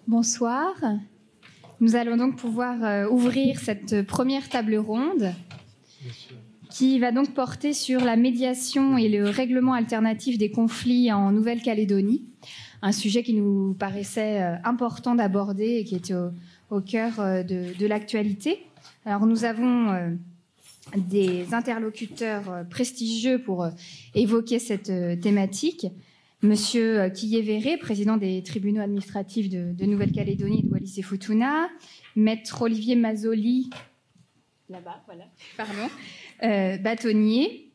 Bonsoir. Nous allons donc pouvoir ouvrir cette première table ronde qui va donc porter sur la médiation et le règlement alternatif des conflits en Nouvelle-Calédonie, un sujet qui nous paraissait important d'aborder et qui était au cœur de l'actualité. Alors nous avons des interlocuteurs prestigieux pour évoquer cette thématique. Monsieur Kiyé-Véré, président des tribunaux administratifs de Nouvelle-Calédonie et de Wallis-et-Futuna, Maître Olivier Mazzoli, là-bas, voilà, pardon, bâtonnier,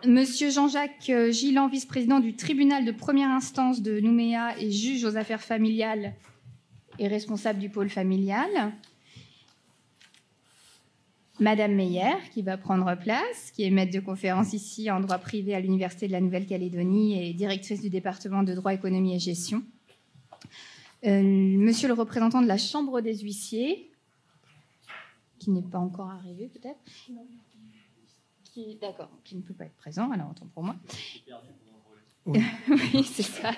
Monsieur Jean-Jacques Gillan, vice-président du tribunal de première instance de Nouméa et juge aux affaires familiales et responsable du pôle familial, Madame Meyer, qui va prendre place, qui est maître de conférence ici en droit privé à l'Université de la Nouvelle-Calédonie et directrice du département de droit, économie et gestion. Monsieur le représentant de la Chambre des huissiers, qui n'est pas encore arrivé peut-être, d'accord, qui ne peut pas être présent, alors autant pour moi. Oui, c'est ça.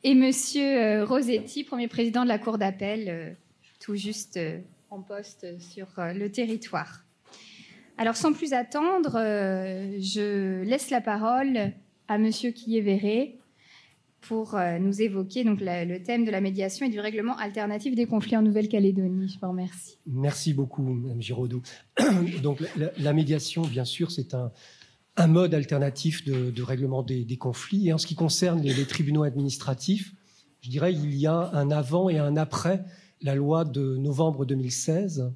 Et Monsieur Rossetti, premier président de la Cour d'appel, tout juste en poste sur le territoire. Alors, sans plus attendre, je laisse la parole à Monsieur Kiyé-Véré pour nous évoquer donc, le thème de la médiation et du règlement alternatif des conflits en Nouvelle-Calédonie. Je vous remercie. Merci beaucoup, Mme Giraudot. Donc, la médiation, bien sûr, c'est un mode alternatif de règlement des conflits. Et en ce qui concerne les tribunaux administratifs, je dirais il y a un avant et un après la loi de novembre 2016,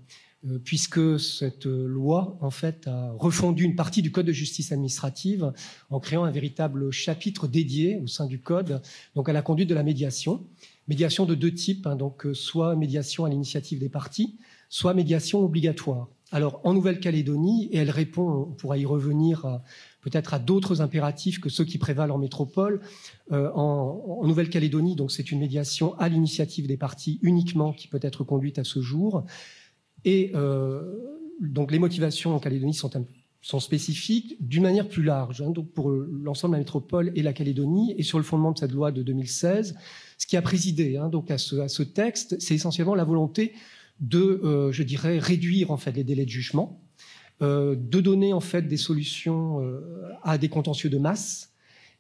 puisque cette loi, en fait, a refondu une partie du Code de justice administrative en créant un véritable chapitre dédié au sein du Code, donc à la conduite de la médiation. Médiation de deux types, donc soit médiation à l'initiative des parties, soit médiation obligatoire. Alors, en Nouvelle-Calédonie, et elle répond, on pourra y revenir peut-être à d'autres impératifs que ceux qui prévalent en métropole. En Nouvelle-Calédonie, donc c'est une médiation à l'initiative des parties uniquement qui peut être conduite à ce jour. Et donc les motivations en Calédonie sont spécifiques d'une manière plus large, donc pour l'ensemble de la métropole et la Calédonie. Et sur le fondement de cette loi de 2016, ce qui a présidé donc à ce texte, c'est essentiellement la volonté de, je dirais, réduire en fait les délais de jugement, de donner en fait des solutions à des contentieux de masse.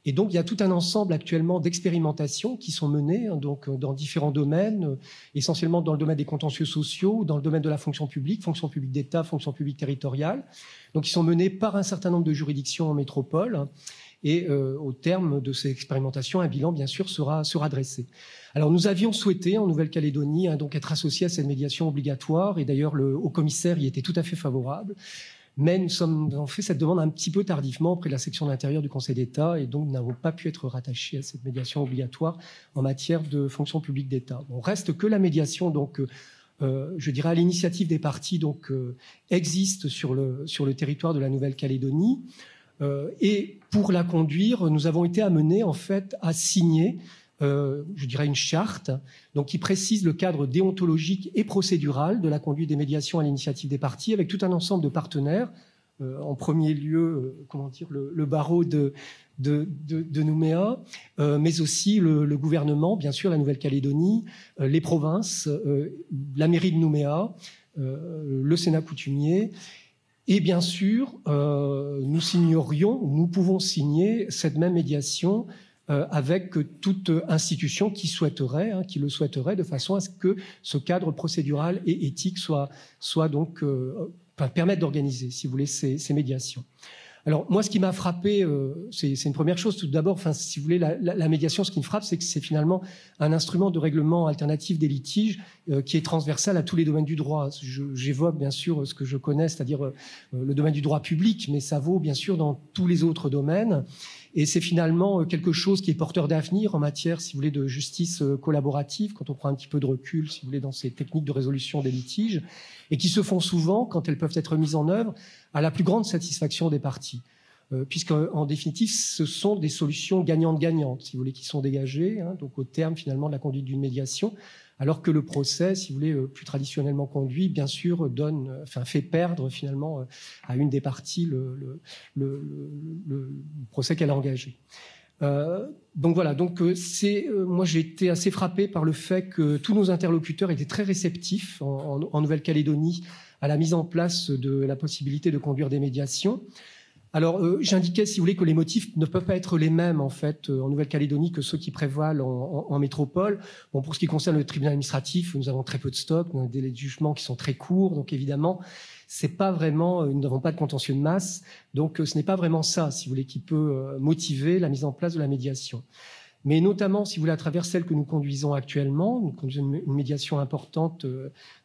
Et donc il y a tout un ensemble actuellement d'expérimentations qui sont menées donc dans différents domaines, essentiellement dans le domaine des contentieux sociaux, dans le domaine de la fonction publique d'État, fonction publique territoriale. Donc ils sont menés par un certain nombre de juridictions en métropole. Et au terme de ces expérimentations, un bilan, bien sûr, sera dressé. Alors, nous avions souhaité, en Nouvelle-Calédonie, donc être associés à cette médiation obligatoire. Et d'ailleurs, le haut-commissaire y était tout à fait favorable. Mais nous avons fait cette demande un petit peu tardivement auprès de la section de l'intérieur du Conseil d'État. Et donc, nous n'avons pas pu être rattachés à cette médiation obligatoire en matière de fonction publique d'État. Bon, reste que la médiation, donc, je dirais, à l'initiative des parties, donc, existe sur le territoire de la Nouvelle-Calédonie. Et pour la conduire, nous avons été amenés en fait à signer, je dirais, une charte donc, qui précise le cadre déontologique et procédural de la conduite des médiations à l'initiative des parties avec tout un ensemble de partenaires. En premier lieu, le barreau de Nouméa, mais aussi le gouvernement, bien sûr, la Nouvelle-Calédonie, les provinces, la mairie de Nouméa, le Sénat coutumier. Et bien sûr, nous pouvons signer cette même médiation avec toute institution qui le souhaiterait, de façon à ce que ce cadre procédural et éthique soit donc permette d'organiser, si vous voulez, ces médiations. Alors moi, ce qui m'a frappé, c'est une première chose. Tout d'abord, si vous voulez, la médiation, ce qui me frappe, c'est que c'est finalement un instrument de règlement alternatif des litiges qui est transversal à tous les domaines du droit. J'évoque bien sûr ce que je connais, c'est-à-dire le domaine du droit public, mais ça vaut bien sûr dans tous les autres domaines. Et c'est finalement quelque chose qui est porteur d'avenir en matière, si vous voulez, de justice collaborative, quand on prend un petit peu de recul, si vous voulez, dans ces techniques de résolution des litiges, et qui se font souvent, quand elles peuvent être mises en œuvre, à la plus grande satisfaction des parties. Puisqu'en définitive, ce sont des solutions gagnantes-gagnantes, si vous voulez, qui sont dégagées, donc au terme, finalement, de la conduite d'une médiation, alors que le procès, si vous voulez, plus traditionnellement conduit, bien sûr, fait perdre, finalement, à une des parties le procès qu'elle a engagé. Donc voilà, moi j'ai été assez frappé par le fait que tous nos interlocuteurs étaient très réceptifs en Nouvelle-Calédonie à la mise en place de la possibilité de conduire des médiations. Alors, j'indiquais, si vous voulez, que les motifs ne peuvent pas être les mêmes, en fait, en Nouvelle-Calédonie que ceux qui prévalent en métropole. Bon, pour ce qui concerne le tribunal administratif, nous avons très peu de stock, nous avons des délais de jugement qui sont très courts, donc évidemment, c'est pas vraiment, nous n'avons pas de contentieux de masse, donc ce n'est pas vraiment ça, si vous voulez, qui peut motiver la mise en place de la médiation. Mais notamment, si vous voulez, à travers celle que nous conduisons actuellement, nous conduisons une médiation importante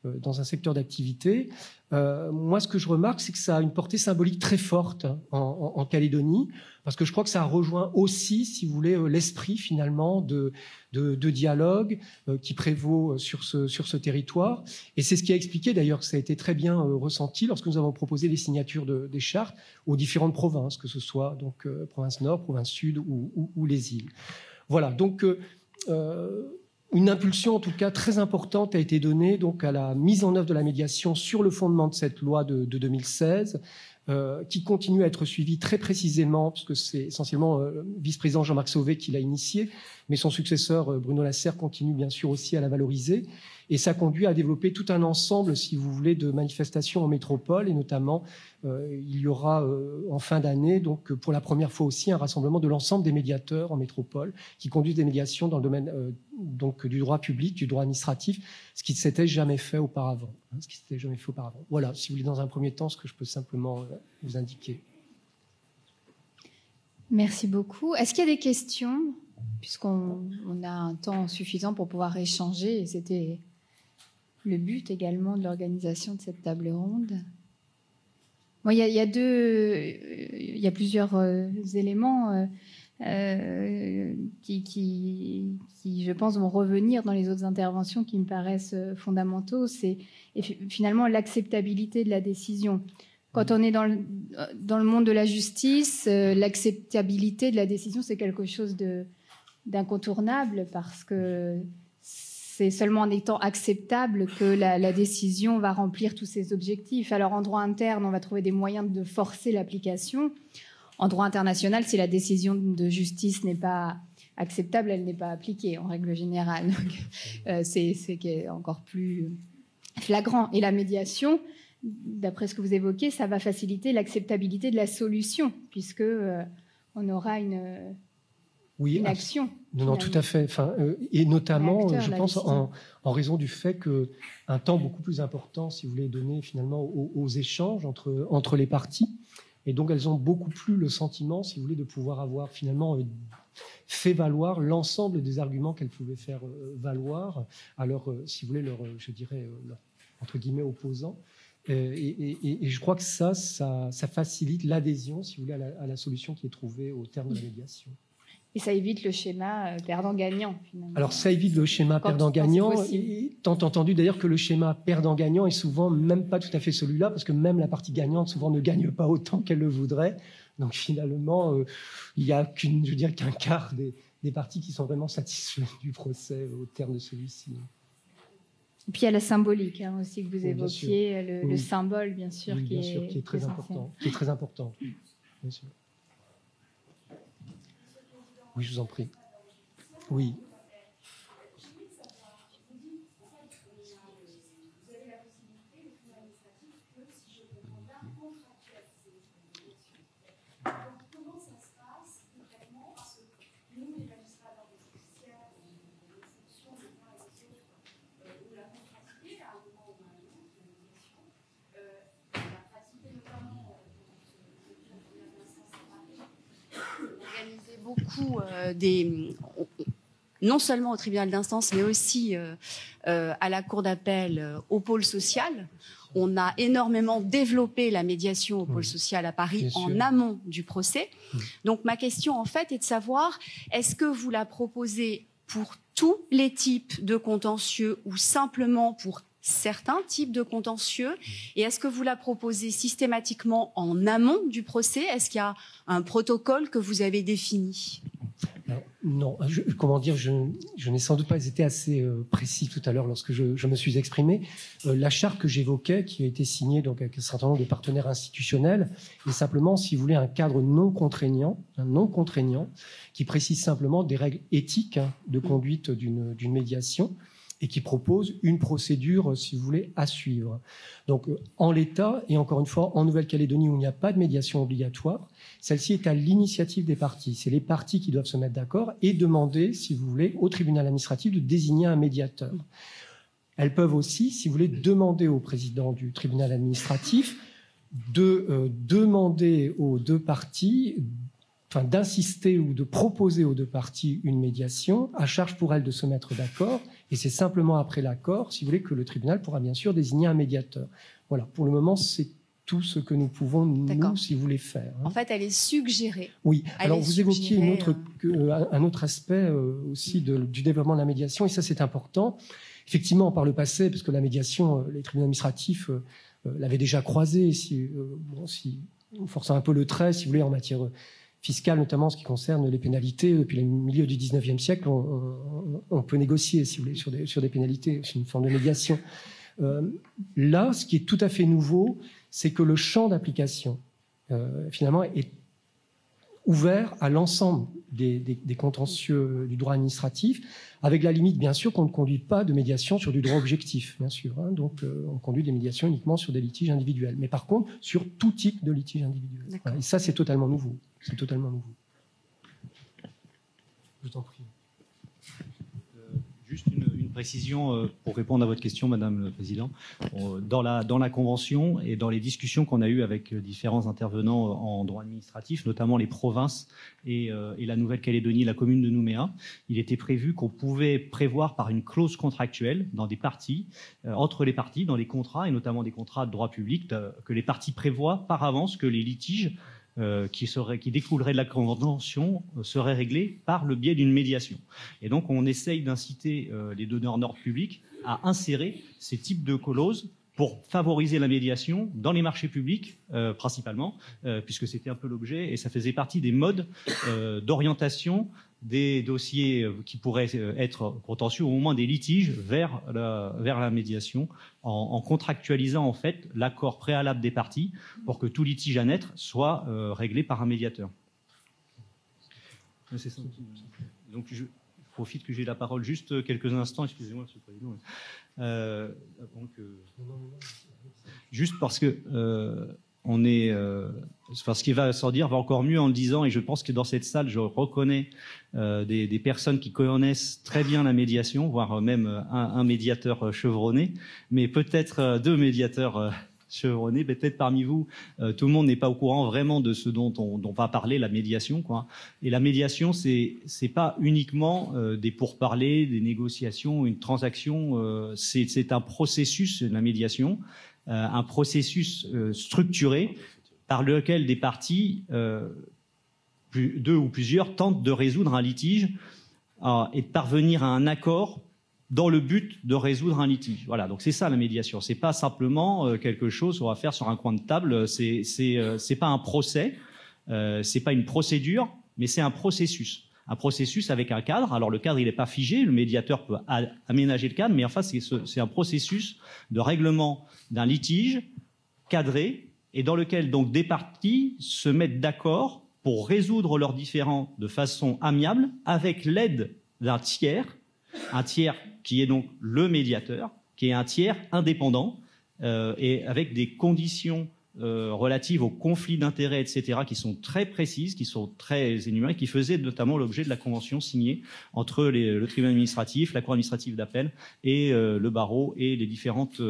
dans un secteur d'activité. Moi, ce que je remarque, c'est que ça a une portée symbolique très forte en Calédonie, parce que je crois que ça rejoint aussi, si vous voulez, l'esprit finalement de dialogue qui prévaut sur ce territoire. Et c'est ce qui a expliqué d'ailleurs que ça a été très bien ressenti lorsque nous avons proposé les signatures des chartes aux différentes provinces, que ce soit donc province Nord, province Sud ou les îles. Voilà, donc une impulsion en tout cas très importante a été donnée donc à la mise en œuvre de la médiation sur le fondement de cette loi de 2016, qui continue à être suivie très précisément, parce que c'est essentiellement le vice-président Jean-Marc Sauvé qui l'a initié, mais son successeur Bruno Lasserre continue bien sûr aussi à la valoriser. Et ça conduit à développer tout un ensemble, si vous voulez, de manifestations en métropole, et notamment il y aura en fin d'année, donc pour la première fois aussi, un rassemblement de l'ensemble des médiateurs en métropole qui conduisent des médiations dans le domaine donc du droit public, du droit administratif, ce qui ne s'était jamais fait auparavant. Voilà, si vous voulez, dans un premier temps, ce que je peux simplement vous indiquer. Merci beaucoup. Est-ce qu'il y a des questions, puisqu'on a un temps suffisant pour pouvoir échanger, et c'était le but également de l'organisation de cette table ronde. Bon, il y a plusieurs éléments qui, je pense, vont revenir dans les autres interventions qui me paraissent fondamentaux. C'est finalement l'acceptabilité de la décision. Quand on est dans le monde de la justice, l'acceptabilité de la décision, c'est quelque chose d'incontournable, parce que c'est seulement en étant acceptable que la décision va remplir tous ses objectifs. Alors, en droit interne, on va trouver des moyens de forcer l'application. En droit international, si la décision de justice n'est pas acceptable, elle n'est pas appliquée, en règle générale. Donc, c'est encore plus flagrant. Et la médiation, d'après ce que vous évoquez, ça va faciliter l'acceptabilité de la solution, puisque on aura une action. Non, tout à fait. Et notamment, je pense, en raison du fait qu'un temps beaucoup plus important, si vous voulez, est donné finalement aux échanges entre les parties. Et donc, elles ont beaucoup plus le sentiment, si vous voulez, de pouvoir avoir finalement fait valoir l'ensemble des arguments qu'elles pouvaient faire valoir à leur, si vous voulez, je dirais, entre guillemets, opposants. Et je crois que ça facilite l'adhésion, si vous voulez, à la solution qui est trouvée au terme de la médiation. Et ça évite le schéma perdant-gagnant, finalement. Alors, ça évite le schéma perdant-gagnant, tant entendu d'ailleurs que le schéma perdant-gagnant est souvent même pas tout à fait celui-là, parce que même la partie gagnante souvent ne gagne pas autant qu'elle le voudrait. Donc, finalement, il n'y a qu'un quart des parties qui sont vraiment satisfaites du procès au terme de celui-ci. Et puis il y a la symbolique aussi que vous évoquiez, le symbole, bien sûr, qui est très important. Qui est très important, bien sûr. Oui, je vous en prie. Oui. Beaucoup non seulement au tribunal d'instance, mais aussi à la cour d'appel, au pôle social. On a énormément développé la médiation au pôle social à Paris en amont du procès. Donc ma question en fait est de savoir, est-ce que vous la proposez pour tous les types de contentieux ou simplement pour certains types de contentieux, et est-ce que vous la proposez systématiquement en amont du procès? Est-ce qu'il y a un protocole que vous avez défini? Alors, non, comment dire, je n'ai sans doute pas été assez précis tout à l'heure lorsque je me suis exprimé. La charte que j'évoquais, qui a été signée donc avec un certain nombre de partenaires institutionnels, est simplement, si vous voulez, un cadre non contraignant, qui précise simplement des règles éthiques de conduite d'une médiation et qui propose une procédure, si vous voulez, à suivre. Donc, en l'état, et encore une fois, en Nouvelle-Calédonie où il n'y a pas de médiation obligatoire, celle-ci est à l'initiative des parties. C'est les parties qui doivent se mettre d'accord et demander, si vous voulez, au tribunal administratif de désigner un médiateur. Elles peuvent aussi, si vous voulez, demander au président du tribunal administratif de demander aux deux parties, enfin d'insister ou de proposer aux deux parties une médiation, à charge pour elles de se mettre d'accord, et c'est simplement après l'accord, si vous voulez, que le tribunal pourra bien sûr désigner un médiateur. Voilà, pour le moment, c'est tout ce que nous pouvons, nous, si vous voulez, faire. En fait, elle est suggérée. Oui, alors vous évoquiez un autre aspect aussi du développement de la médiation, et ça c'est important. Effectivement, par le passé, parce que la médiation, les tribunaux administratifs l'avaient déjà croisée, si on forçant un peu le trait, si vous voulez, en matière fiscale, notamment en ce qui concerne les pénalités. Depuis le milieu du 19e siècle, on peut négocier, si vous voulez, sur des pénalités, c'est une forme de médiation. Là, ce qui est tout à fait nouveau, c'est que le champ d'application, finalement, est ouvert à l'ensemble des contentieux du droit administratif, avec la limite, bien sûr, qu'on ne conduit pas de médiation sur du droit objectif, bien sûr. Donc, on conduit des médiations uniquement sur des litiges individuels. Mais par contre, sur tout type de litige individuel. Voilà. Et ça, c'est totalement nouveau. C'est totalement nouveau. Je t'en prie. Juste une précision pour répondre à votre question, Madame le Président. Dans la Convention et dans les discussions qu'on a eues avec différents intervenants en droit administratif, notamment les provinces et la Nouvelle-Calédonie, la commune de Nouméa, il était prévu qu'on pouvait prévoir par une clause contractuelle dans des parties, entre les parties, dans les contrats, et notamment des contrats de droit public, que les parties prévoient par avance que les litiges qui découlerait de la Convention serait réglé par le biais d'une médiation. Et donc, on essaye d'inciter les donneurs d'ordre public à insérer ces types de clauses pour favoriser la médiation dans les marchés publics, principalement, puisque c'était un peu l'objet, et ça faisait partie des modes d'orientation des dossiers qui pourraient être contentieux, ou au moins des litiges, vers la médiation, en contractualisant en fait l'accord préalable des parties pour que tout litige à naître soit réglé par un médiateur. C'est ça. Donc je profite que j'ai la parole juste quelques instants, excusez-moi Monsieur le Président. Juste parce que ce qui va s'en dire va encore mieux en le disant, et je pense que dans cette salle, je reconnais des personnes qui connaissent très bien la médiation, voire même un médiateur chevronné, mais peut-être deux médiateurs chevronnés, peut-être parmi vous, tout le monde n'est pas au courant vraiment de ce dont on va parler, la médiation, quoi. Et la médiation, c'est pas uniquement des pourparlers, des négociations, une transaction, c'est un processus, la médiation, un processus structuré par lequel des parties, deux ou plusieurs, tentent de résoudre un litige et de parvenir à un accord dans le but de résoudre un litige. Voilà, donc c'est ça la médiation. C'est pas simplement quelque chose qu'on va faire sur un coin de table. C'est pas un procès, c'est pas une procédure, mais c'est un processus. Un processus avec un cadre. Alors le cadre, il n'est pas figé, le médiateur peut aménager le cadre, mais enfin c'est un processus de règlement d'un litige cadré et dans lequel donc des parties se mettent d'accord pour résoudre leurs différends de façon amiable avec l'aide d'un tiers, un tiers qui est donc le médiateur, qui est un tiers indépendant et avec des conditions relatives aux conflits d'intérêts, etc., qui sont très précises, qui sont très énumérées, qui faisaient notamment l'objet de la convention signée entre le tribunal administratif, la cour administrative d'appel et le barreau et les différentes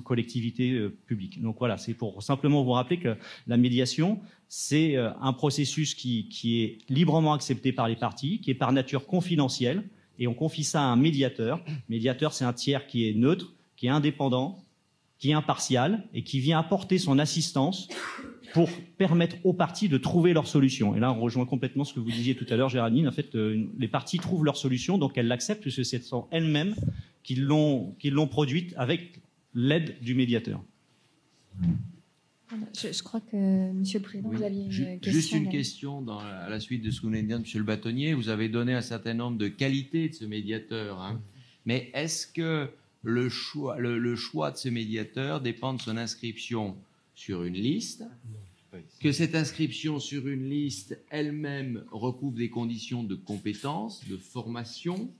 collectivités publiques. Donc voilà, c'est pour simplement vous rappeler que la médiation, c'est un processus qui est librement accepté par les parties, qui est par nature confidentiel, et on confie ça à un médiateur. Médiateur, c'est un tiers qui est neutre, qui est indépendant, qui est impartial et qui vient apporter son assistance pour permettre aux parties de trouver leur solution. Et là, on rejoint complètement ce que vous disiez tout à l'heure, Géraldine. En fait, les parties trouvent leur solution, donc elles l'acceptent, puisque ce sont elles-mêmes qui l'ont produite avec l'aide du médiateur. Je crois que, Monsieur le Président, vous aviez une question. Juste une question à la suite de ce que vous venez de dire, Monsieur le Bâtonnier. Vous avez donné un certain nombre de qualités de ce médiateur. Hein. Mais est-ce que le choix de ce médiateur dépend de son inscription sur une liste ? Que cette inscription sur une liste elle-même recouvre des conditions de compétence, de formation ?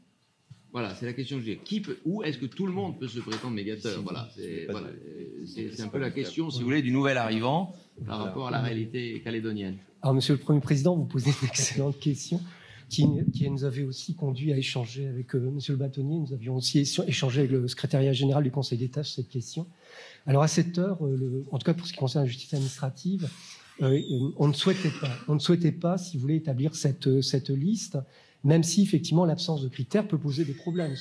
Voilà, c'est la question que j'ai. Ou est-ce que tout le monde peut se prétendre médiateur ? Voilà, c'est un peu la question, si vous voulez, du nouvel arrivant par rapport à la réalité calédonienne. Alors, Monsieur le Premier Président, vous posez une excellente question qui nous avait aussi conduit à échanger avec Monsieur le Bâtonnier. Nous avions aussi échangé avec le secrétariat général du Conseil d'État sur cette question. Alors, à cette heure, en tout cas pour ce qui concerne la justice administrative, on ne souhaitait pas, si vous voulez, établir cette liste, même si effectivement l'absence de critères peut poser des problèmes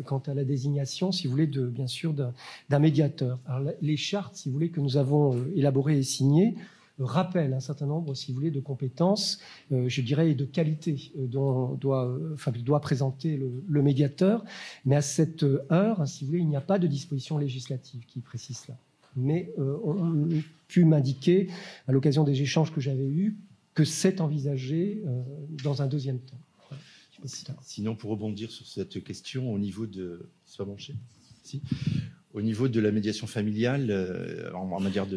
quant à la désignation, si vous voulez, bien sûr, d'un médiateur. Alors, les chartes, si vous voulez, que nous avons élaborées et signées rappellent un certain nombre, si vous voulez, de compétences, je dirais, et de qualités dont doit présenter le médiateur. Mais à cette heure, si vous voulez, il n'y a pas de disposition législative qui précise cela. Mais on a pu m'indiquer, à l'occasion des échanges que j'avais eus, que c'est envisagé dans un deuxième temps. Sinon, pour rebondir sur cette question, au niveau de... C'est pas branché ? Si. Au niveau de la médiation familiale, en matière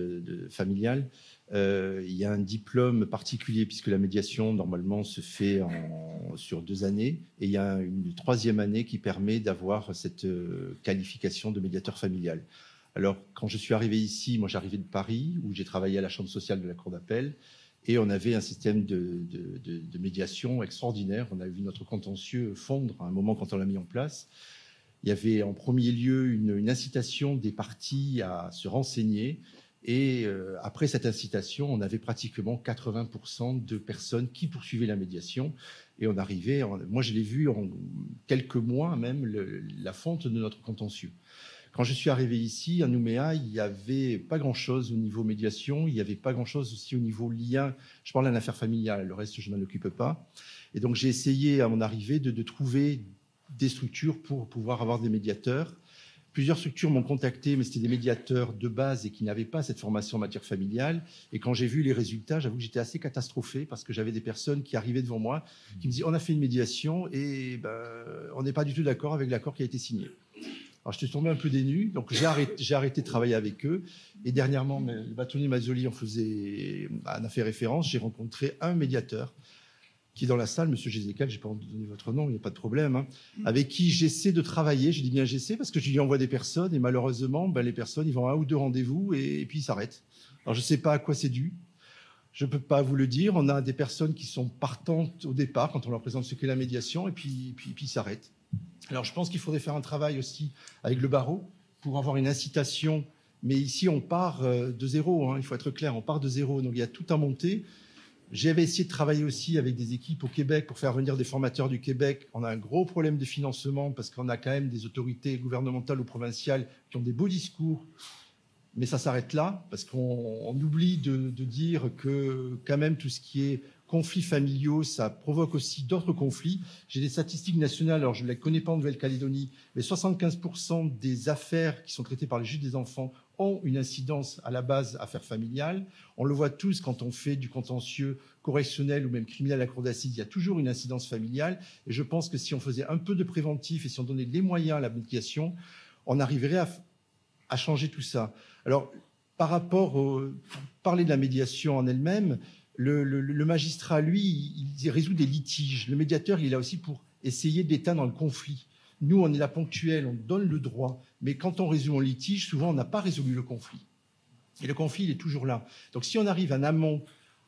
familiale, il y a un diplôme particulier, puisque la médiation, normalement, se fait sur 2 années, et il y a une 3e année qui permet d'avoir cette qualification de médiateur familial. Alors, quand je suis arrivé ici, moi j'arrivais de Paris, où j'ai travaillé à la chambre sociale de la cour d'appel, et on avait un système de médiation extraordinaire. On a vu notre contentieux fondre à un moment quand on l'a mis en place. Il y avait en premier lieu une incitation des parties à se renseigner. Et après cette incitation, on avait pratiquement 80% de personnes qui poursuivaient la médiation. Et on arrivait, moi je l'ai vu en quelques mois même, la fonte de notre contentieux. Quand je suis arrivé ici, à Nouméa, il n'y avait pas grand-chose au niveau médiation, il n'y avait pas grand-chose aussi au niveau lien. Je parle d'un affaire familiale, le reste, je ne m'en occupe pas. Et donc, j'ai essayé, à mon arrivée, de trouver des structures pour pouvoir avoir des médiateurs. Plusieurs structures m'ont contacté, mais c'était des médiateurs de base et qui n'avaient pas cette formation en matière familiale. Et quand j'ai vu les résultats, j'avoue que j'étais assez catastrophé parce que j'avais des personnes qui arrivaient devant moi, qui me disaient « on a fait une médiation et on n'est pas du tout d'accord avec l'accord qui a été signé ». Alors, je suis tombé un peu des nues, donc j'ai arrêté de travailler avec eux. Et dernièrement, le bâtonnier Mazzoli en a fait référence. J'ai rencontré un médiateur qui est dans la salle, Monsieur Gézécal, je n'ai pas donné votre nom, il n'y a pas de problème, hein, avec qui j'essaie de travailler. Je dis bien j'essaie parce que je lui envoie des personnes et malheureusement, les personnes, ils vont à 1 ou 2 rendez-vous et puis ils s'arrêtent. Alors, je ne sais pas à quoi c'est dû. Je ne peux pas vous le dire. On a des personnes qui sont partantes au départ quand on leur présente ce qu'est la médiation et puis ils s'arrêtent. Alors, je pense qu'il faudrait faire un travail aussi avec le barreau pour avoir une incitation. Mais ici, on part de zéro, hein, il faut être clair, on part de zéro. Donc, il y a tout à monter. J'avais essayé de travailler aussi avec des équipes au Québec pour faire venir des formateurs du Québec. On a un gros problème de financement parce qu'on a quand même des autorités gouvernementales ou provinciales qui ont des beaux discours. Mais ça s'arrête là parce qu'on oublie de dire que quand même tout ce qui est conflits familiaux, ça provoque aussi d'autres conflits. J'ai des statistiques nationales, alors je ne les connais pas en Nouvelle-Calédonie, mais 75% des affaires qui sont traitées par les juges des enfants ont une incidence à la base affaires familiales. On le voit tous quand on fait du contentieux correctionnel ou même criminel à la cour d'assises, il y a toujours une incidence familiale. Et je pense que si on faisait un peu de préventif et si on donnait les moyens à la médiation, on arriverait à changer tout ça. Alors, par rapport pour parler de la médiation en elle-même, le magistrat, lui, il résout des litiges. Le médiateur, il est là aussi pour essayer d'éteindre le conflit. Nous, on est là ponctuel, on donne le droit. Mais quand on résout un litige, souvent, on n'a pas résolu le conflit. Et le conflit, il est toujours là. Donc, si on arrive en amont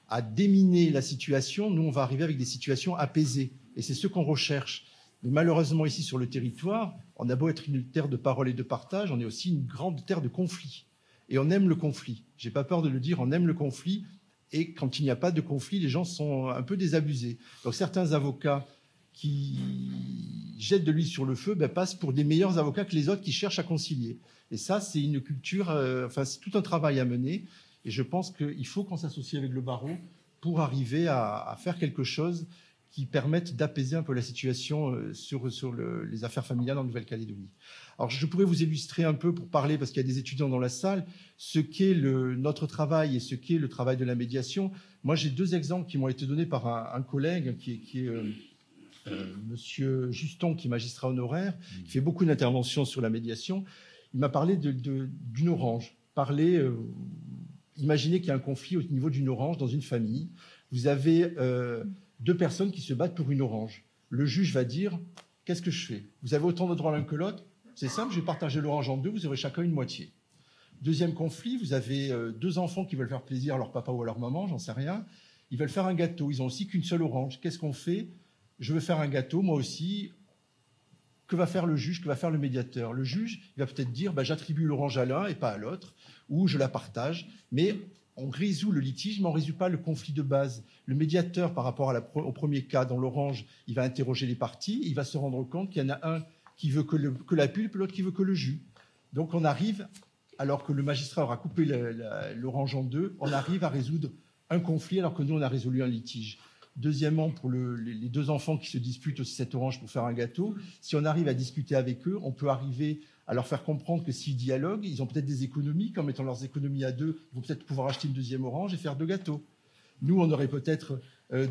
à déminer la situation, nous, on va arriver avec des situations apaisées. Et c'est ce qu'on recherche. Mais malheureusement, ici, sur le territoire, on a beau être une terre de parole et de partage, on est aussi une grande terre de conflit. Et on aime le conflit. Je n'ai pas peur de le dire, on aime le conflit. Et quand il n'y a pas de conflit, les gens sont un peu désabusés. Donc certains avocats qui jettent de l'huile sur le feu passent pour des meilleurs avocats que les autres qui cherchent à concilier. Et ça, c'est une culture, c'est tout un travail à mener. Et je pense qu'il faut qu'on s'associe avec le barreau pour arriver à faire quelque chose qui permettent d'apaiser un peu la situation sur les affaires familiales en Nouvelle-Calédonie. Alors, je pourrais vous illustrer un peu pour parler, parce qu'il y a des étudiants dans la salle, ce qu'est notre travail et ce qu'est le travail de la médiation. Moi, j'ai 2 exemples qui m'ont été donnés par un collègue qui est Monsieur Juston, qui est magistrat honoraire, qui fait beaucoup d'interventions sur la médiation. Il m'a parlé d'une orange. Imaginez qu'il y a un conflit au niveau d'une orange dans une famille. Vous avez 2 personnes qui se battent pour une orange. Le juge va dire, qu'est-ce que je fais? Vous avez autant de droits l'un que l'autre? C'est simple, je vais partager l'orange en 2, vous aurez chacun une moitié. Deuxième conflit, vous avez 2 enfants qui veulent faire plaisir à leur papa ou à leur maman, j'en sais rien. Ils veulent faire un gâteau, ils ont aussi qu'une seule orange. Qu'est-ce qu'on fait? Je veux faire un gâteau, moi aussi. Que va faire le juge? Que va faire le médiateur? Le juge, il va peut-être dire, j'attribue l'orange à l'un et pas à l'autre, ou je la partage, mais on résout le litige, mais on ne résout pas le conflit de base. Le médiateur, par rapport au premier cas, dans l'orange, il va interroger les parties, il va se rendre compte qu'il y en a un qui veut que la pulpe, l'autre qui veut que le jus. Donc on arrive, alors que le magistrat aura coupé l'orange en 2, on arrive à résoudre un conflit alors que nous, on a résolu un litige. Deuxièmement, pour les 2 enfants qui se disputent aussi cette orange pour faire un gâteau, si on arrive à discuter avec eux, on peut arriver à leur faire comprendre que s'ils dialoguent, ils ont peut-être des économies, qu'en mettant leurs économies à 2, ils vont peut-être pouvoir acheter une 2e orange et faire 2 gâteaux. Nous, on aurait peut-être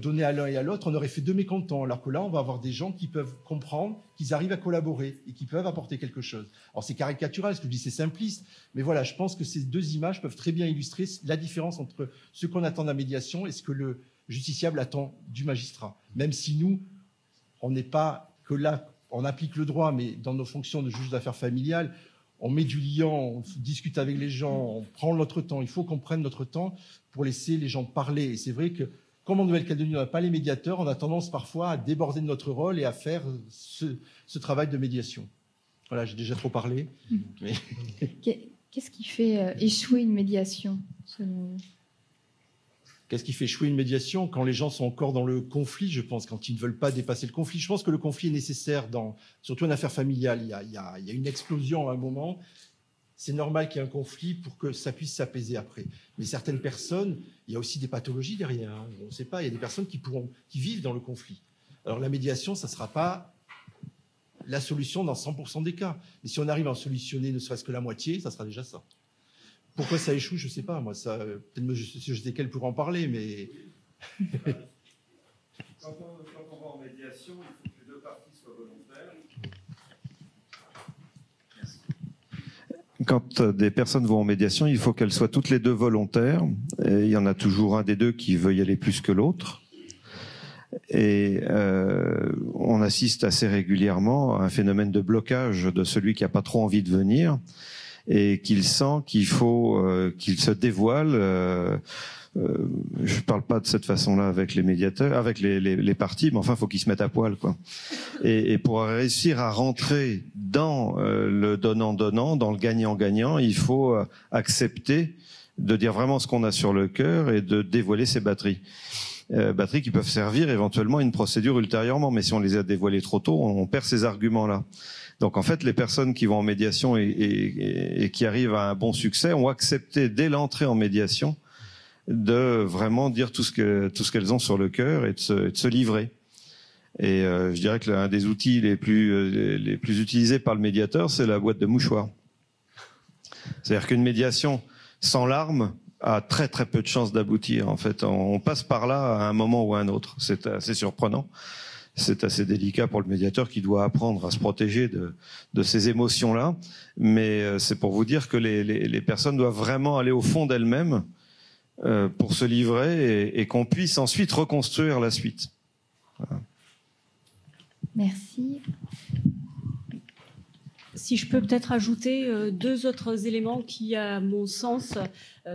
donné à l'un et à l'autre, on aurait fait 2 mécontents, alors que là, on va avoir des gens qui peuvent comprendre, qu'ils arrivent à collaborer et qui peuvent apporter quelque chose. Alors, c'est caricatural, ce que je dis, c'est simpliste, mais voilà, je pense que ces 2 images peuvent très bien illustrer la différence entre ce qu'on attend de la médiation et ce que le justiciable attend du magistrat. Même si nous, on n'est pas que là, on applique le droit, mais dans nos fonctions de juge d'affaires familiales, on met du liant, on discute avec les gens, on prend notre temps. Il faut qu'on prenne notre temps pour laisser les gens parler. Et c'est vrai que, comme en Nouvelle-Calédonie, on n'a pas les médiateurs, on a tendance parfois à déborder de notre rôle et à faire ce travail de médiation. Voilà, j'ai déjà trop parlé. Mais... Qu'est-ce qui fait échouer une médiation, selon vous ? Qu'est-ce qui fait échouer une médiation? Quand les gens sont encore dans le conflit, je pense, quand ils ne veulent pas dépasser le conflit. Je pense que le conflit est nécessaire, surtout en affaires familiales. Il y a une explosion à un moment. C'est normal qu'il y ait un conflit pour que ça puisse s'apaiser après. Mais certaines personnes, il y a aussi des pathologies derrière. Hein. On ne sait pas, il y a des personnes qui vivent dans le conflit. Alors la médiation, ça ne sera pas la solution dans 100% des cas. Mais si on arrive à en solutionner ne serait-ce que la moitié, ça sera déjà ça. Pourquoi ça échoue, je ne sais pas. Moi, ça, peut-être je sais qu'elle pourrait en parler, mais... Quand on va en médiation, il faut que les 2 parties soient volontaires. Merci. Quand des personnes vont en médiation, il faut qu'elles soient toutes les 2 volontaires. Et il y en a toujours un des 2 qui veut y aller plus que l'autre. Et on assiste assez régulièrement à un phénomène de blocage de celui qui n'a pas trop envie de venir et qu'il sent qu'il faut qu'il se dévoile. Je parle pas de cette façon-là avec les médiateurs, avec les parties, mais enfin, faut qu'ils se mettent à poil, quoi. Et pour réussir à rentrer dans le donnant-donnant, dans le gagnant-gagnant, il faut accepter de dire vraiment ce qu'on a sur le cœur et de dévoiler ses batteries. Batteries qui peuvent servir éventuellement à une procédure ultérieurement, mais si on les a dévoilées trop tôt, on perd ces arguments-là. Donc en fait, les personnes qui vont en médiation et qui arrivent à un bon succès ont accepté dès l'entrée en médiation de vraiment dire tout ce qu'elles ont sur le cœur et de se livrer. Et je dirais que l'un des outils les plus utilisés par le médiateur, c'est la boîte de mouchoirs. C'est-à-dire qu'une médiation sans larmes a très très peu de chances d'aboutir. En fait, on passe par là à un moment ou à un autre. C'est assez surprenant. C'est assez délicat pour le médiateur qui doit apprendre à se protéger de ces émotions-là. Mais c'est pour vous dire que les personnes doivent vraiment aller au fond d'elles-mêmes pour se livrer et qu'on puisse ensuite reconstruire la suite. Voilà. Merci. Si je peux peut-être ajouter 2 autres éléments qui, à mon sens,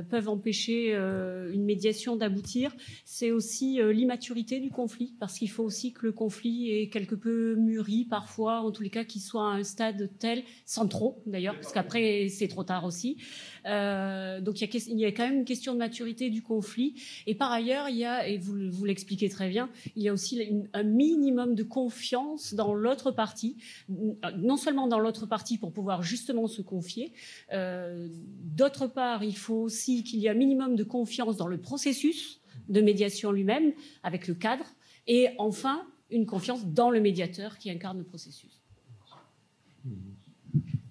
peuvent empêcher une médiation d'aboutir, c'est aussi l'immaturité du conflit, parce qu'il faut aussi que le conflit ait quelque peu mûri parfois, en tous les cas qu'il soit à un stade tel, sans trop d'ailleurs, parce qu'après c'est trop tard aussi. Donc il y a quand même une question de maturité du conflit. Et par ailleurs, il y a, et vous l'expliquez très bien, il y a aussi un minimum de confiance dans l'autre partie, non seulement dans l'autre partie pour pouvoir justement se confier. D'autre part, il faut aussi qu'il y ait un minimum de confiance dans le processus de médiation lui-même, avec le cadre. Et enfin, une confiance dans le médiateur qui incarne le processus.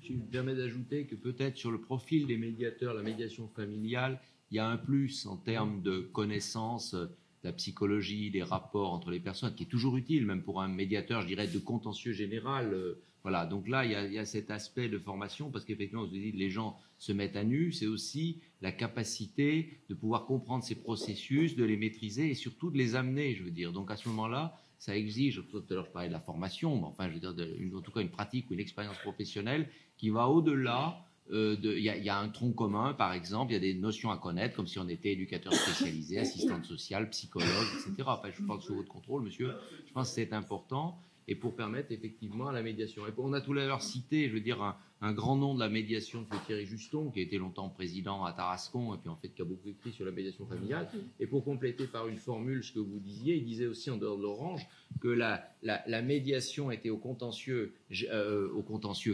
Je me permets d'ajouter que peut-être sur le profil des médiateurs, la médiation familiale, il y a un plus en termes de connaissance de la psychologie, des rapports entre les personnes, qui est toujours utile, même pour un médiateur, je dirais, de contentieux général. Voilà, donc là, il y a cet aspect de formation, parce qu'effectivement, vous dites, les gens se mettent à nu, c'est aussi la capacité de pouvoir comprendre ces processus, de les maîtriser et surtout de les amener, je veux dire. Donc à ce moment-là, ça exige, tout à l'heure je parlais de la formation, mais enfin, je veux dire, en tout cas une pratique ou une expérience professionnelle qui va au-delà. Il y a un tronc commun, par exemple, il y a des notions à connaître, comme si on était éducateur spécialisé, assistante sociale, psychologue, etc. Enfin, je parle sous votre contrôle, monsieur. Je pense que c'est important. Et pour permettre effectivement à la médiation. Et on a tout à l'heure cité, je veux dire, un grand nom de la médiation, de Thierry Juston, qui a été longtemps président à Tarascon, et puis en fait qui a beaucoup écrit sur la médiation familiale. Et pour compléter par une formule ce que vous disiez, il disait aussi en dehors de l'Orange que la médiation était au contentieux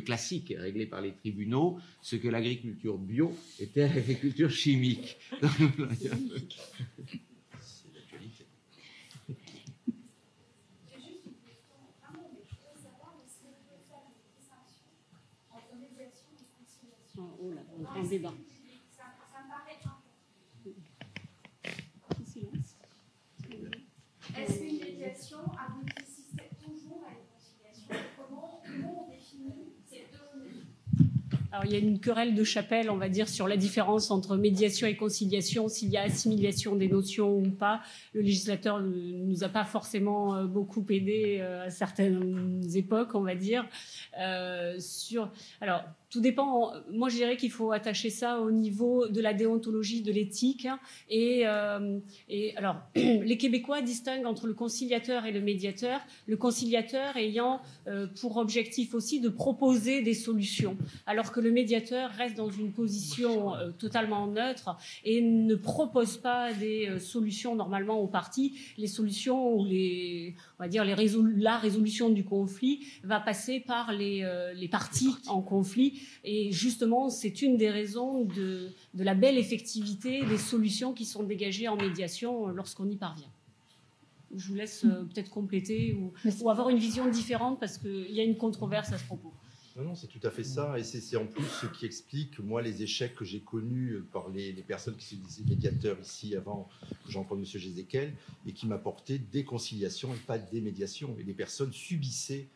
classique, réglé par les tribunaux, ce que l'agriculture bio était à l'agriculture chimique. Oh là, on prend un débat. Est-ce qu'une médiation aboutit toujours à une conciliation? Comment on définit ces deux? Alors, il y a une querelle de chapelle, on va dire, sur la différence entre médiation et conciliation, s'il y a assimilation des notions ou pas. Le législateur ne nous a pas forcément beaucoup aidé à certaines époques, on va dire. Alors, tout dépend. Moi, je dirais qu'il faut attacher ça au niveau de la déontologie, de l'éthique. Et alors, les Québécois distinguent entre le conciliateur et le médiateur. Le conciliateur ayant pour objectif aussi de proposer des solutions, alors que le médiateur reste dans une position totalement neutre et ne propose pas des solutions normalement aux parties. Les solutions ou on va dire la résolution du conflit va passer par les parties en conflit. Et justement, c'est une des raisons de la belle effectivité des solutions qui sont dégagées en médiation lorsqu'on y parvient. Je vous laisse peut-être compléter ou avoir une vision différente parce qu'il y a une controverse à ce propos. Non, c'est tout à fait ça. Et c'est en plus ce qui explique, moi, les échecs que j'ai connus par les personnes qui se disaient médiateurs ici avant que j'en rencontre M. Jézéquel et qui m'apportaient des conciliations et pas des médiations. Et les personnes subissaient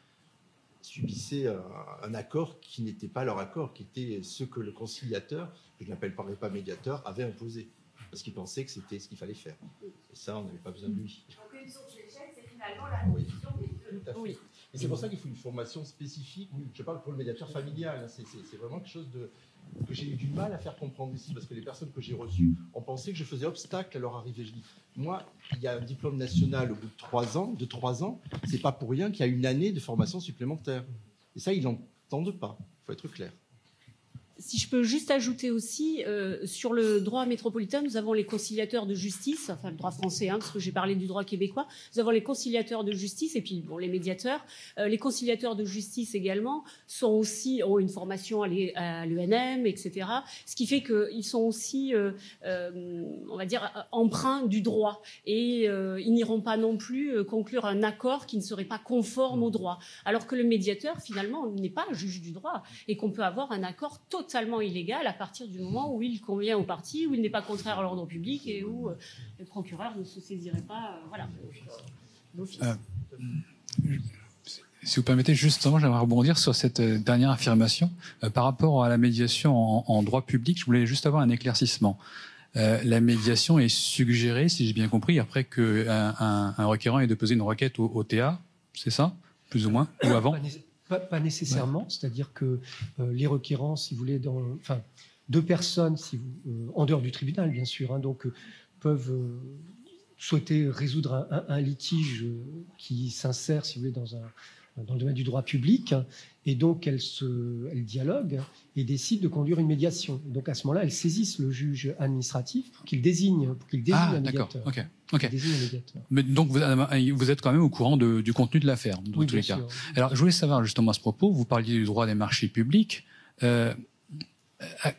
un accord qui n'était pas leur accord, qui était ce que le conciliateur, que je n'appellerai pas médiateur, avait imposé. Parce qu'il pensait que c'était ce qu'il fallait faire. Et ça, on n'avait pas besoin de lui. Donc une source d'échec, c'est finalement la résolution des deux. Tout à fait. Oui. Et c'est pour ça qu'il faut une formation spécifique. Je parle pour le médiateur familial. C'est vraiment quelque chose que j'ai eu du mal à faire comprendre ici, parce que les personnes que j'ai reçues ont pensé que je faisais obstacle à leur arrivée. Je dis, moi, il y a un diplôme national au bout de 3 ans. C'est pas pour rien qu'il y a une année de formation supplémentaire. Et ça, ils n'entendent pas. Il faut être clair. Si je peux juste ajouter aussi, sur le droit métropolitain, nous avons les conciliateurs de justice, enfin le droit français, parce que j'ai parlé du droit québécois, nous avons les conciliateurs de justice et puis bon, les médiateurs. Les conciliateurs de justice également ont une formation à l'ENM, etc. Ce qui fait qu'ils sont aussi, on va dire, empreints du droit. Et ils n'iront pas non plus conclure un accord qui ne serait pas conforme au droit. Alors que le médiateur, finalement, n'est pas juge du droit et qu'on peut avoir un accord totalement illégal à partir du moment où il convient aux parties, où il n'est pas contraire à l'ordre public et où le procureur ne se saisirait pas d'office. Si vous permettez, justement, j'aimerais rebondir sur cette dernière affirmation. Par rapport à la médiation en droit public, je voulais juste avoir un éclaircissement. La médiation est suggérée, si j'ai bien compris, après qu'un requérant ait déposé une requête au TA, c'est ça, plus ou moins, ou avant? Pas nécessairement, ouais. C'est-à-dire que les requérants, si vous voulez, deux personnes, en dehors du tribunal, bien sûr, peuvent souhaiter résoudre un litige qui s'insère, si vous voulez, dans le domaine du droit public, et donc elles dialoguent et décident de conduire une médiation. Donc à ce moment-là, elles saisissent le juge administratif pour qu'il désigne un médiateur. Ok. Mais donc vous êtes quand même au courant du contenu de l'affaire, dans tous les cas. Alors je voulais savoir justement à ce propos, vous parliez du droit des marchés publics.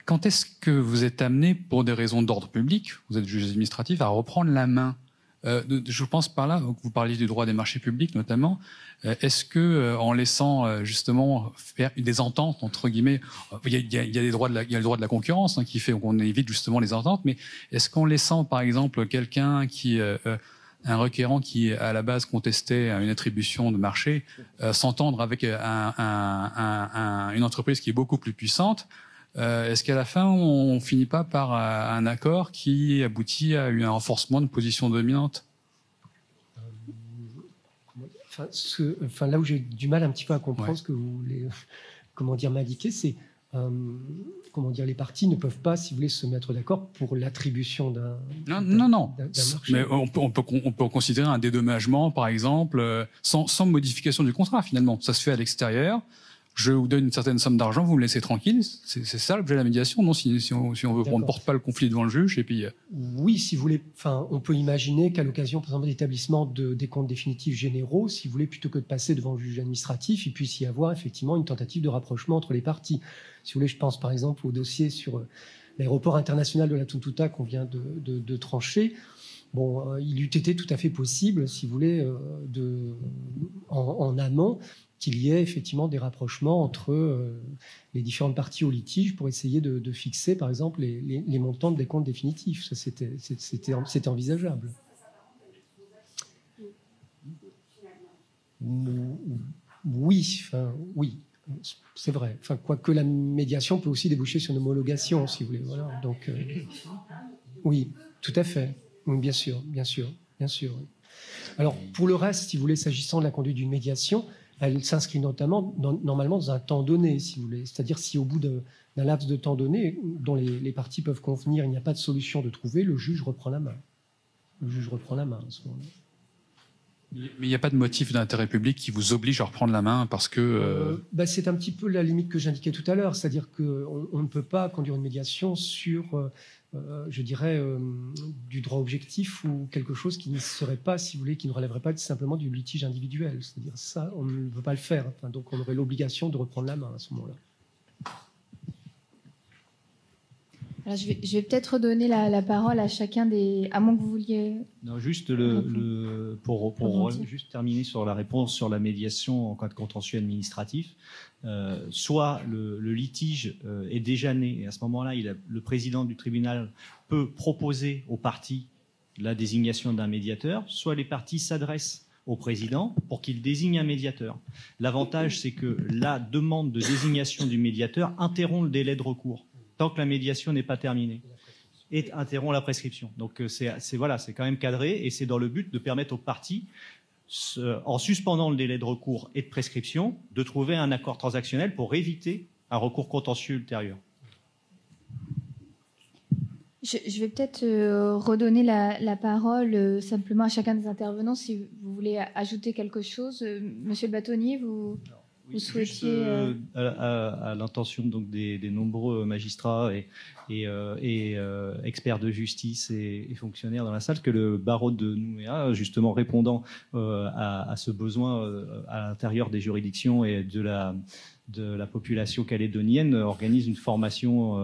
Quand est-ce que vous êtes amené, pour des raisons d'ordre public, vous êtes juge administratif, à reprendre la main Je pense par là, vous parliez du droit des marchés publics notamment. Est-ce que, en laissant justement faire des ententes entre guillemets, il y a des droits il y a le droit de la concurrence qui fait qu'on évite justement les ententes, mais est-ce qu'en laissant par exemple quelqu'un qui un requérant qui à la base contestait une attribution de marché s'entendre avec une entreprise qui est beaucoup plus puissante, est-ce qu'à la fin, on finit pas par un accord qui aboutit à un renforcement de position dominante? Là où j'ai du mal un petit peu à comprendre ce que vous voulez m'indiquer, c'est les partis ne peuvent pas, si vous voulez, se mettre d'accord pour l'attribution d'un marché. Mais on peut considérer un dédommagement, par exemple, sans modification du contrat, finalement. Ça se fait à l'extérieur. Je vous donne une certaine somme d'argent, vous me laissez tranquille. C'est ça l'objet de la médiation, non? Si on veut, on ne porte pas le conflit devant le juge et puis. Oui, si vous voulez. On peut imaginer qu'à l'occasion, par exemple, d'établissement des comptes définitifs généraux, si vous voulez, plutôt que de passer devant le juge administratif, il puisse y avoir effectivement une tentative de rapprochement entre les parties. Si vous voulez, je pense par exemple au dossier sur l'aéroport international de la Tuntouta qu'on vient de trancher. Bon, il eût été tout à fait possible, si vous voulez, en amont, qu'il y ait effectivement des rapprochements entre les différentes parties au litige pour essayer de fixer, par exemple, les montants des comptes définitifs. Ça, c'était envisageable. Oui, oui, c'est vrai. Quoique la médiation peut aussi déboucher sur une homologation, si vous voulez. Voilà. Donc, oui, tout à fait. Oui, bien sûr. Oui. Alors, pour le reste, si vous voulez, s'agissant de la conduite d'une médiation, elle s'inscrit notamment, normalement, dans un temps donné, si vous voulez. C'est-à-dire, si au bout d'un laps de temps donné, dont les parties peuvent convenir, il n'y a pas de solution de trouver, le juge reprend la main. Le juge reprend la main à ce moment-là. Mais il n'y a pas de motif d'intérêt public qui vous oblige à reprendre la main parce que... C'est un petit peu la limite que j'indiquais tout à l'heure. C'est-à-dire qu'on ne peut pas conduire une médiation sur... je dirais, du droit objectif ou quelque chose qui ne serait pas, si vous voulez, qui ne relèverait pas simplement du litige individuel. C'est-à-dire ça, on ne peut pas le faire. Donc on aurait l'obligation de reprendre la main à ce moment-là. Alors, je vais peut-être redonner la parole à chacun des... À moins que vous vouliez... Non, juste pour juste terminer sur la réponse sur la médiation en cas de contentieux administratif. Soit le litige est déjà né, et à ce moment-là, le président du tribunal peut proposer aux parties la désignation d'un médiateur, soit les parties s'adressent au président pour qu'il désigne un médiateur. L'avantage, c'est que la demande de désignation du médiateur interrompt le délai de recours tant que la médiation n'est pas terminée et interrompt la prescription. Donc c'est quand même cadré et c'est dans le but de permettre aux parties, en suspendant le délai de recours et de prescription, de trouver un accord transactionnel pour éviter un recours contentieux ultérieur. Je vais peut-être redonner la parole simplement à chacun des intervenants si vous voulez ajouter quelque chose. Monsieur le bâtonnier, vous souhaitiez... Juste, à l'intention donc des nombreux magistrats et experts de justice et fonctionnaires dans la salle, que le barreau de Nouméa, justement répondant à ce besoin à l'intérieur des juridictions et de la population calédonienne, organise une formation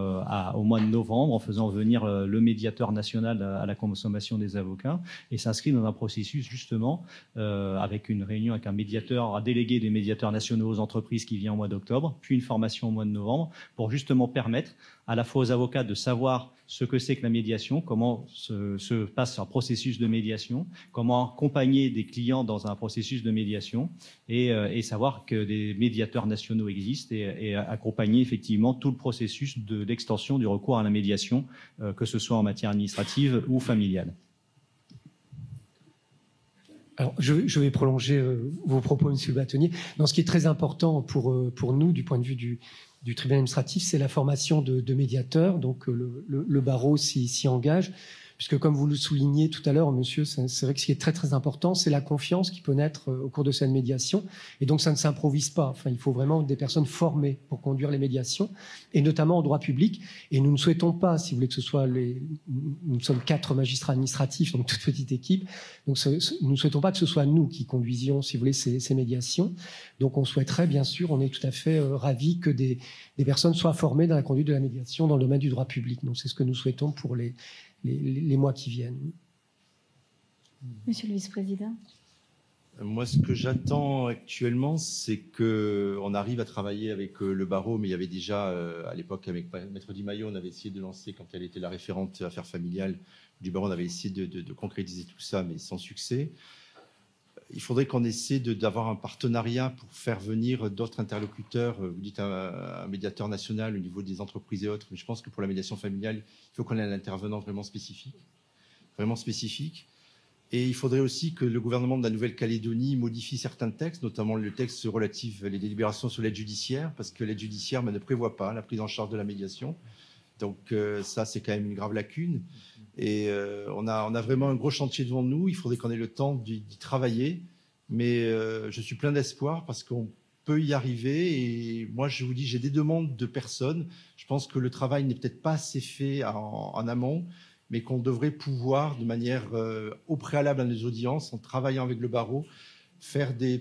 au mois de novembre en faisant venir le médiateur national à la consommation des avocats et s'inscrit dans un processus justement avec une réunion avec un médiateur, un délégué des médiateurs nationaux aux entreprises qui vient au mois d'octobre, puis une formation au mois de novembre pour justement permettre à la fois aux avocats de savoir ce que c'est que la médiation, comment se passe un processus de médiation, comment accompagner des clients dans un processus de médiation et savoir que des médiateurs nationaux existent et accompagner effectivement tout le processus d'extension du recours à la médiation, que ce soit en matière administrative ou familiale. Alors, je vais prolonger vos propos, Monsieur le bâtonnier. Non, ce qui est très important pour nous, du point de vue du tribunal administratif, c'est la formation de médiateurs. Donc, le barreau s'y engage. Puisque, comme vous le soulignez tout à l'heure, monsieur, c'est vrai que ce qui est très, très important, c'est la confiance qui peut naître au cours de cette médiation. Et donc, ça ne s'improvise pas. Enfin, il faut vraiment des personnes formées pour conduire les médiations, et notamment en droit public. Et nous ne souhaitons pas, si vous voulez, que ce soit nous sommes 4 magistrats administratifs, donc toute petite équipe. Donc, nous ne souhaitons pas que ce soit nous qui conduisions, si vous voulez, ces médiations. Donc, on souhaiterait, bien sûr, on est tout à fait ravis que des personnes soient formées dans la conduite de la médiation dans le domaine du droit public. Donc, c'est ce que nous souhaitons pour les mois qui viennent. Monsieur le vice-président. Moi, ce que j'attends actuellement, c'est qu'on arrive à travailler avec le barreau, mais il y avait déjà, à l'époque, avec Maître Di Maio, on avait essayé de lancer, quand elle était la référente affaires familiales du barreau, on avait essayé de concrétiser tout ça, mais sans succès. Il faudrait qu'on essaie d'avoir un partenariat pour faire venir d'autres interlocuteurs. Vous dites un médiateur national au niveau des entreprises et autres, mais je pense que pour la médiation familiale, il faut qu'on ait un intervenant vraiment spécifique. Et il faudrait aussi que le gouvernement de la Nouvelle-Calédonie modifie certains textes, notamment le texte relatif aux délibérations sur l'aide judiciaire, parce que l'aide judiciaire ne prévoit pas la prise en charge de la médiation. Donc ça, c'est quand même une grave lacune. Et on a vraiment un gros chantier devant nous. Il faudrait qu'on ait le temps d'y travailler. Mais je suis plein d'espoir parce qu'on peut y arriver. Et moi, je vous dis, j'ai des demandes de personnes. Je pense que le travail n'est peut-être pas assez fait en amont, mais qu'on devrait pouvoir, de manière au préalable à nos audiences, en travaillant avec le barreau,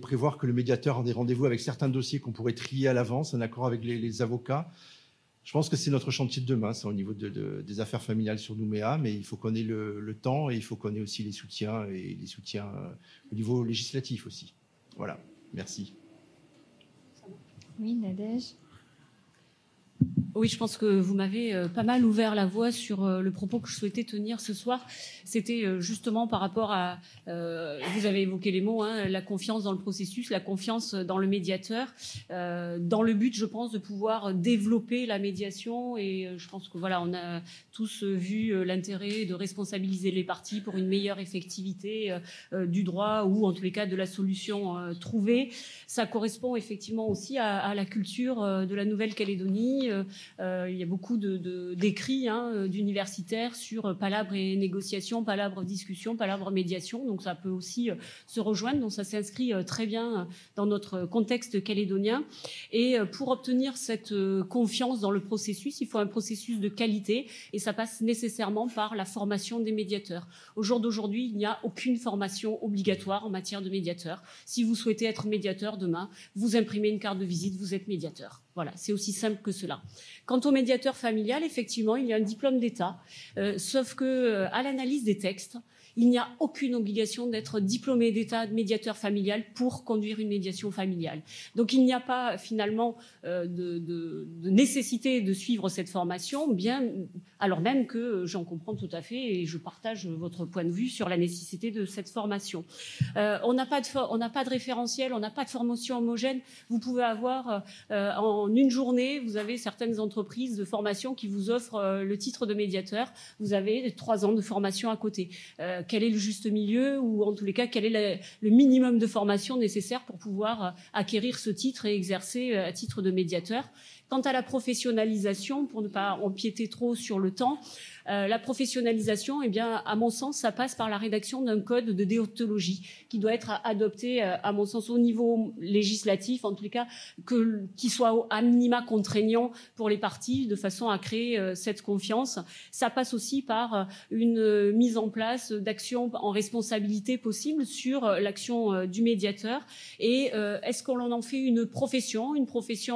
prévoir que le médiateur ait des rendez-vous avec certains dossiers qu'on pourrait trier à l'avance, en accord avec les avocats. Je pense que c'est notre chantier de demain, ça, au niveau des affaires familiales sur Nouméa, mais il faut qu'on ait le temps et il faut qu'on ait aussi les soutiens au niveau législatif aussi. Voilà, merci. Oui, Nadège. Oui, je pense que vous m'avez pas mal ouvert la voie sur le propos que je souhaitais tenir ce soir. C'était justement par rapport à, vous avez évoqué les mots, hein, la confiance dans le processus, la confiance dans le médiateur, dans le but, je pense, de pouvoir développer la médiation. Et je pense que voilà, on a tous vu l'intérêt de responsabiliser les parties pour une meilleure effectivité du droit ou en tous les cas de la solution trouvée. Ça correspond effectivement aussi à la culture de la Nouvelle-Calédonie. Il y a beaucoup d'écrits d'universitaires sur palabre et négociation, palabre discussion, palabre médiation. Donc ça peut aussi se rejoindre. Donc ça s'inscrit très bien dans notre contexte calédonien. Et pour obtenir cette confiance dans le processus, il faut un processus de qualité et ça passe nécessairement par la formation des médiateurs. Au jour d'aujourd'hui, il n'y a aucune formation obligatoire en matière de médiateur. Si vous souhaitez être médiateur demain, vous imprimez une carte de visite, vous êtes médiateur. Voilà, c'est aussi simple que cela. Quant au médiateur familial, effectivement, il y a un diplôme d'État, sauf que à l'analyse des textes, il n'y a aucune obligation d'être diplômé d'État de médiateur familial pour conduire une médiation familiale. Donc il n'y a pas finalement de nécessité de suivre cette formation, bien alors même que j'en comprends tout à fait et je partage votre point de vue sur la nécessité de cette formation. On n'a pas de référentiel, on n'a pas de formation homogène. Vous pouvez avoir en une journée, vous avez certaines entreprises de formation qui vous offrent le titre de médiateur. Vous avez 3 ans de formation à côté. Quel est le juste milieu ou en tous les cas quel est le minimum de formation nécessaire pour pouvoir acquérir ce titre et exercer à titre de médiateur. Quant à la professionnalisation, pour ne pas empiéter trop sur le temps, la professionnalisation, eh bien, à mon sens, ça passe par la rédaction d'un code de déontologie qui doit être adopté, à mon sens, au niveau législatif, en tous les cas, qui soit à minima contraignant pour les parties, de façon à créer cette confiance. Ça passe aussi par une mise en place d'actions en responsabilité possible sur l'action du médiateur. Et est-ce qu'on en fait une profession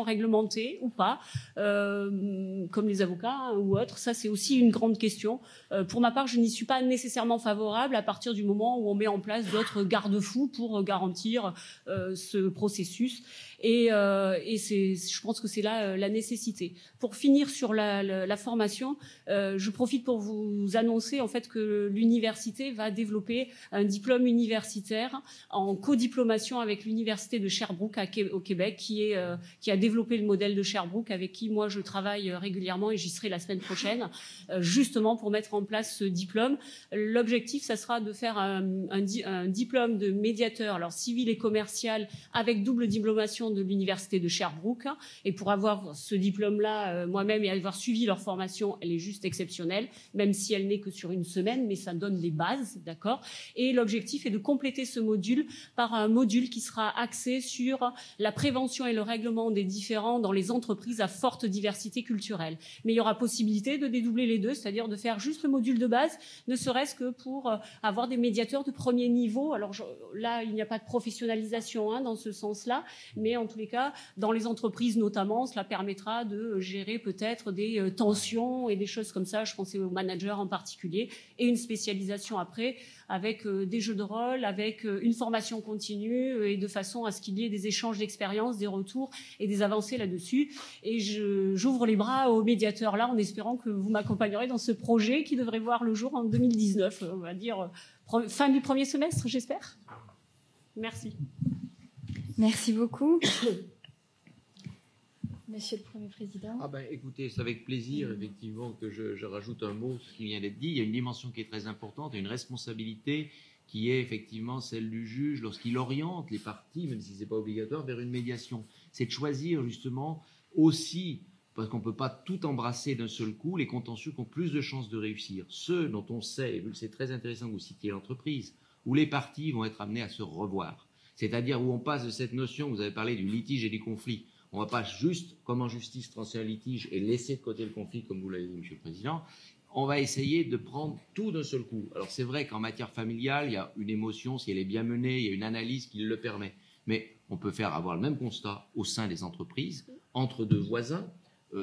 réglementée ou pas, comme les avocats ou autres? Ça, c'est aussi une grande question. Pour ma part, je n'y suis pas nécessairement favorable à partir du moment où on met en place d'autres garde-fous pour garantir ce processus. Et je pense que c'est là la nécessité. Pour finir sur la formation, je profite pour vous annoncer en fait que l'université va développer un diplôme universitaire en codiplomation avec l'université de Sherbrooke au Québec, qui a développé le modèle de Sherbrooke, avec qui moi je travaille régulièrement et j'y serai la semaine prochaine, justement pour mettre en place ce diplôme. L'objectif, ça sera de faire un diplôme de médiateur, alors civil et commercial, avec double diplomation de l'université de Sherbrooke. Et pour avoir ce diplôme-là, moi-même, et avoir suivi leur formation, elle est juste exceptionnelle, même si elle n'est que sur une semaine, mais ça donne des bases, d'accord. Et l'objectif est de compléter ce module par un module qui sera axé sur la prévention et le règlement des différends dans les entreprises à forte diversité culturelle. Mais il y aura possibilité de dédoubler les deux, c'est-à-dire de faire juste le module de base, ne serait-ce que pour avoir des médiateurs de premier niveau. Alors là, il n'y a pas de professionnalisation dans ce sens-là, mais en tous les cas, dans les entreprises notamment, cela permettra de gérer peut-être des tensions et des choses comme ça. Je pensais aux managers en particulier, et une spécialisation après avec des jeux de rôle, avec une formation continue et de façon à ce qu'il y ait des échanges d'expériences, des retours et des avancées là-dessus. Et j'ouvre les bras aux médiateurs là en espérant que vous m'accompagnerez dans ce projet qui devrait voir le jour en 2019, on va dire fin du premier semestre, j'espère. Merci. Merci beaucoup. Monsieur le Premier Président. Écoutez, c'est avec plaisir, effectivement, que je rajoute un mot sur ce qui vient d'être dit. Il y a une dimension qui est très importante et une responsabilité qui est effectivement celle du juge lorsqu'il oriente les parties, même si ce n'est pas obligatoire, vers une médiation. C'est de choisir justement aussi, parce qu'on ne peut pas tout embrasser d'un seul coup, les contentieux qui ont plus de chances de réussir. Ceux dont on sait, et vu que c'est très intéressant que vous citiez l'entreprise, où les parties vont être amenées à se revoir. C'est-à-dire où on passe de cette notion, vous avez parlé du litige et du conflit. On ne va pas juste, comme en justice, trancher un litige et laisser de côté le conflit, comme vous l'avez dit, Monsieur le Président. On va essayer de prendre tout d'un seul coup. Alors c'est vrai qu'en matière familiale, il y a une émotion, si elle est bien menée, il y a une analyse qui le permet. Mais on peut avoir le même constat au sein des entreprises, entre deux voisins,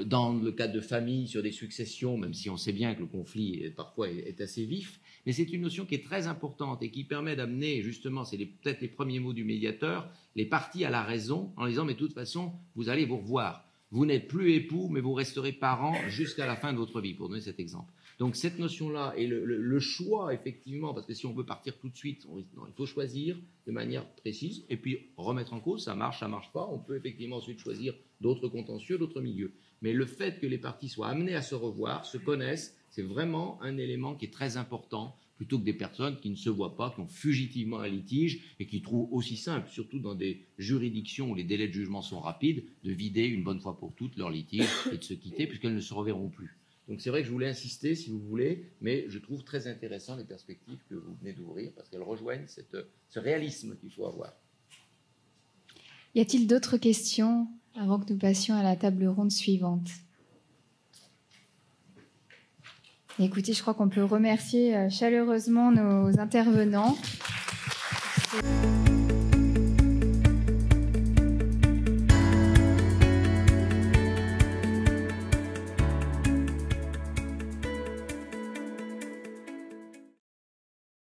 dans le cadre de famille, sur des successions, même si on sait bien que le conflit parfois est assez vif. Mais c'est une notion qui est très importante et qui permet d'amener, justement, c'est peut-être les premiers mots du médiateur, les parties à la raison, en disant, mais de toute façon, vous allez vous revoir. Vous n'êtes plus époux, mais vous resterez parents jusqu'à la fin de votre vie, pour donner cet exemple. Donc cette notion-là et le choix, effectivement, parce que si on veut partir tout de suite, il faut choisir de manière précise et puis remettre en cause, ça marche pas. On peut effectivement ensuite choisir d'autres contentieux, d'autres milieux. Mais le fait que les parties soient amenées à se revoir, se connaissent, c'est vraiment un élément qui est très important, plutôt que des personnes qui ne se voient pas, qui ont fugitivement un litige et qui trouvent aussi simple, surtout dans des juridictions où les délais de jugement sont rapides, de vider une bonne fois pour toutes leur litige et de se quitter puisqu'elles ne se reverront plus. Donc c'est vrai que je voulais insister, si vous voulez, mais je trouve très intéressant les perspectives que vous venez d'ouvrir parce qu'elles rejoignent ce réalisme qu'il faut avoir. Y a-t-il d'autres questions avant que nous passions à la table ronde suivante? Écoutez, je crois qu'on peut remercier chaleureusement nos intervenants.